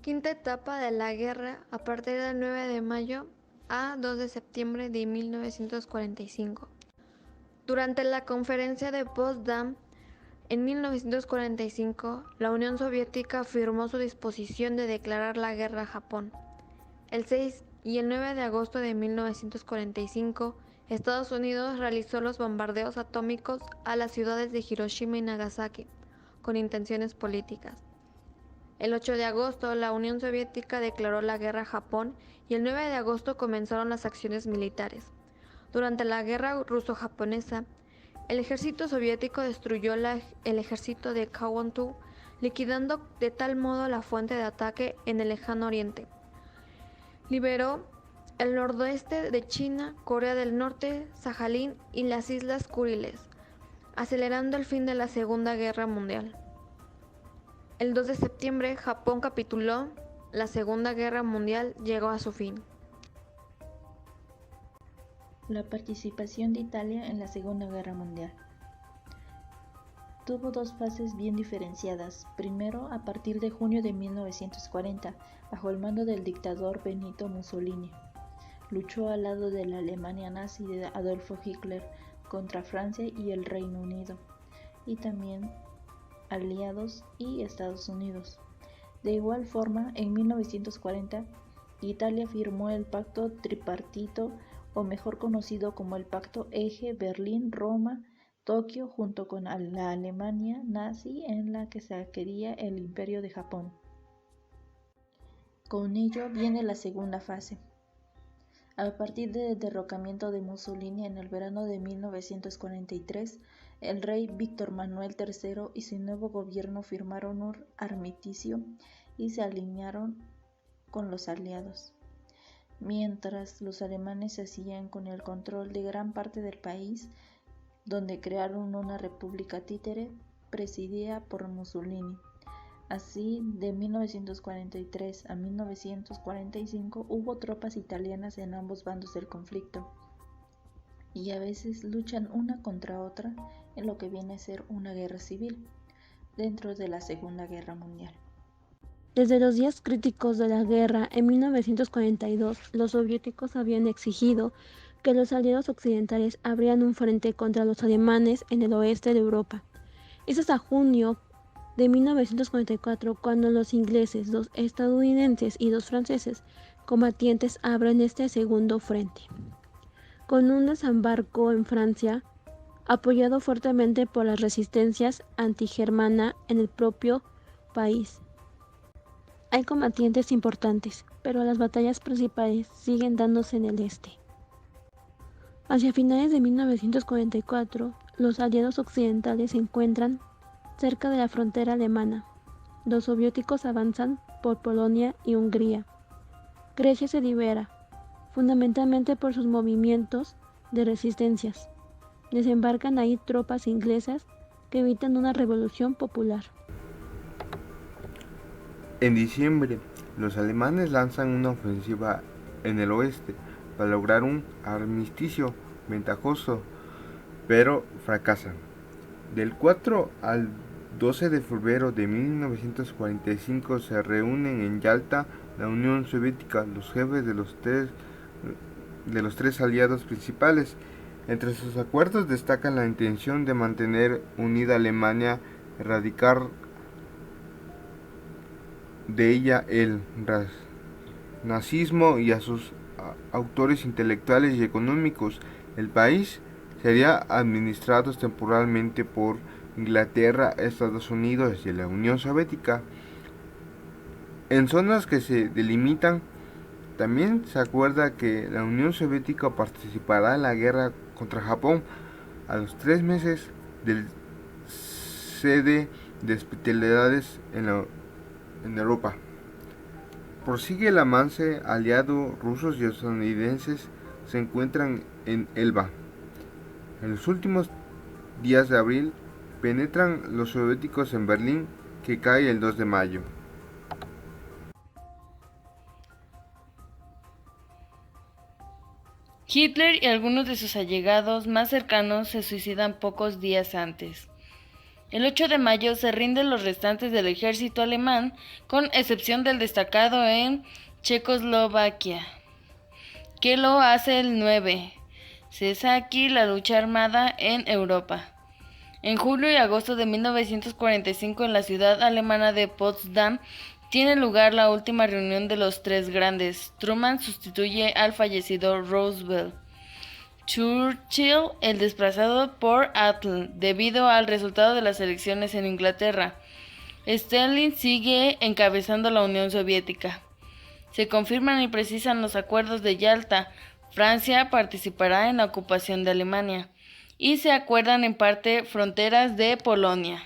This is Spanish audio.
Quinta etapa de la guerra a partir del 9 de mayo a 2 de septiembre de 1945. Durante la conferencia de Potsdam en 1945, la Unión Soviética firmó su disposición de declarar la guerra a Japón. El 6 y el 9 de agosto de 1945, Estados Unidos realizó los bombardeos atómicos a las ciudades de Hiroshima y Nagasaki, con intenciones políticas. El 8 de agosto, la Unión Soviética declaró la guerra a Japón y el 9 de agosto comenzaron las acciones militares. Durante la guerra ruso-japonesa, el ejército soviético destruyó el ejército de Kwantung, liquidando de tal modo la fuente de ataque en el lejano oriente. Liberó el noroeste de China, Corea del Norte, Sajalín y las Islas Kuriles, acelerando el fin de la Segunda Guerra Mundial. El 2 de septiembre, Japón capituló, la Segunda Guerra Mundial llegó a su fin. La participación de Italia en la Segunda Guerra Mundial. Tuvo dos fases bien diferenciadas. Primero, a partir de junio de 1940, bajo el mando del dictador Benito Mussolini. Luchó al lado de la Alemania nazi de Adolfo Hitler contra Francia y el Reino Unido, y también aliados y Estados Unidos. De igual forma, en 1940, Italia firmó el Pacto Tripartito, o mejor conocido como el Pacto Eje Berlín-Roma-Tokio, junto con la Alemania nazi, en la que se adquiría el Imperio de Japón. Con ello viene la segunda fase. A partir del derrocamiento de Mussolini en el verano de 1943, el rey Víctor Manuel III y su nuevo gobierno firmaron un armisticio y se alinearon con los aliados. Mientras los alemanes se hacían con el control de gran parte del país, donde crearon una república títere presidida por Mussolini. Así, de 1943 a 1945 hubo tropas italianas en ambos bandos del conflicto, y a veces luchan una contra otra en lo que viene a ser una guerra civil, dentro de la Segunda Guerra Mundial. Desde los días críticos de la guerra, en 1942, los soviéticos habían exigido que los aliados occidentales abrieran un frente contra los alemanes en el oeste de Europa. Es hasta junio de 1944 cuando los ingleses, los estadounidenses y los franceses combatientes abren este segundo frente, con un desembarco en Francia, apoyado fuertemente por las resistencias antigermana en el propio país. Hay combatientes importantes, pero las batallas principales siguen dándose en el este. Hacia finales de 1944, los aliados occidentales se encuentran cerca de la frontera alemana. Los soviéticos avanzan por Polonia y Hungría. Grecia se libera, fundamentalmente por sus movimientos de resistencias. Desembarcan ahí tropas inglesas que evitan una revolución popular. En diciembre, los alemanes lanzan una ofensiva en el oeste para lograr un armisticio ventajoso, pero fracasan. Del 4 al 12 de febrero de 1945 se reúnen en Yalta la Unión Soviética, los jefes de los tres aliados principales. Entre sus acuerdos destacan la intención de mantener unida Alemania, erradicar de ella el nazismo y a sus autores intelectuales y económicos. El país sería administrado temporalmente por Inglaterra, Estados Unidos y la Unión Soviética. En zonas que se delimitan, también se acuerda que la Unión Soviética participará en la guerra contra Japón a los 3 meses del cese de hostilidades en Europa. Prosigue el avance aliado. Rusos y estadounidenses se encuentran en Elba. En los últimos días de abril penetran los soviéticos en Berlín, que cae el 2 de mayo. Hitler y algunos de sus allegados más cercanos se suicidan pocos días antes. El 8 de mayo se rinden los restantes del ejército alemán, con excepción del destacado en Checoslovaquia, que lo hace el 9. Cesa aquí la lucha armada en Europa. En julio y agosto de 1945, en la ciudad alemana de Potsdam, tiene lugar la última reunión de los tres grandes. Truman sustituye al fallecido Roosevelt. Churchill el desplazado por Attlee debido al resultado de las elecciones en Inglaterra. Stalin sigue encabezando la Unión Soviética. Se confirman y precisan los acuerdos de Yalta. Francia participará en la ocupación de Alemania. Y se acuerdan en parte fronteras de Polonia.